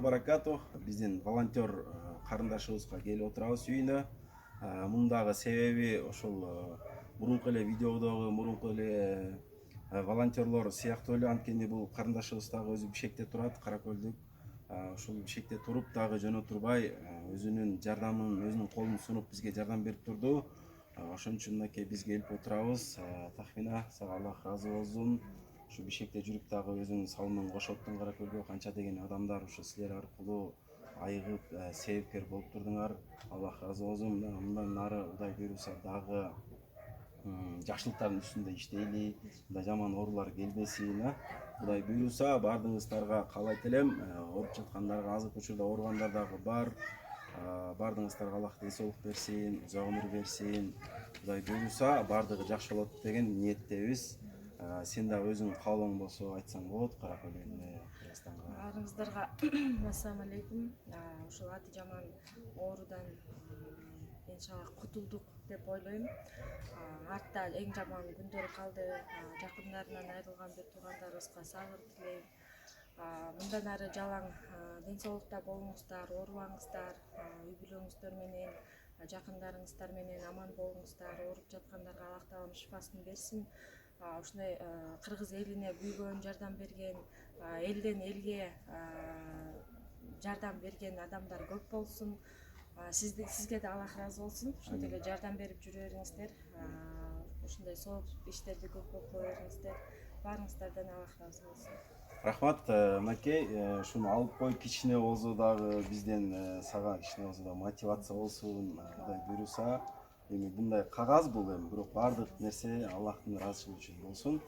баракатух. Биздин волонтер карындашыбызга келип отурабыз үйүнө. Мундагы себеби ошол мурунку эле видеодогу мурунку эле волонтерлор сыяктуу эле, анткени бул карындашыбыз дагы өзү бишекте турат, Каракөлдүк. Ушул бишекте туруп дагы жөн отурбай өзүнүн жардамын, өзүнүн колун сунуп бизге жардам берип турду. Ошон үчүн мынакей биз келип отурабыз. Тахмина, сага Аллах ыраазы болсун. Ушу бишекте жүрүп дагы өзүңүн салымын кошуп аттың Каракөлгө. Канча деген адамдар ушу силер аркылуу айыгып себепкер болуп турдуңар. Аллах ыраазы болсун. Мындан нары Кудай буйруса дагы жакшылыктардын үстүндө иштейли, мындай жаман оорулар келбесин. Кудай буйруса баардыгыңыздарга каалайт элем. Ооруп жаткандарга, азыркы учурда ооругандар дагы бар. Баардыгыңыздарга Аллах ден соолук берсин, узак өмүр берсин. Кудай буйруса баардыгы жакшы болот деген ниеттебиз. Сен дагы өзүң каалооң болсо айтсаң болот Каракөл элине, Кыргызстанга. Баарыңыздарга ассалам алейкум. Ушул аты жаман оорудан иншалла кутулдук деп ойлойм. Артта эң жаман күндөр калды. Жакындарынан айрылган бир туугандарыбызга сабыр тилейм. Мындан ары жалаң ден соолукта болуңуздар, оорубаңыздар, үй бүлөңүздөр менен, жакындарыңыздар менен аман болуңуздар. Ооруп жаткандарга Аллах таалам шифасын берсин. Ушундай кыргыз элине күйгөн, жардам берген, элден элге жардам берген адамдар көп болсун. Сизге да Аллах ыраазы болсун. Ушундай эле жардам берип жүрө бериңиздер. Ушундай сооп иштерди көп кыла бериңиздер. Баарыңыздардан Аллах ыраазы болсун. Рахмат, мынакей, ушуну алып коюп кичине болсо дагы бизден сага кичине болсо да мотивация болсун, Кудай буйруса. Эми мындай кагаз бул эми, бирок баардык нерсе Аллахтын ыраазычылыгы үчүн болсун.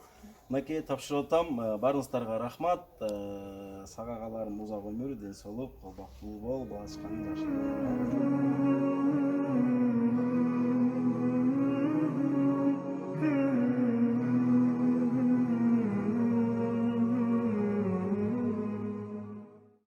Мынакей тапшырып атам. Баарыңыздарга рахмат. Сага кааларым узак өмүр, ден соолук, бактылуу бол, бала чакаң жакшы.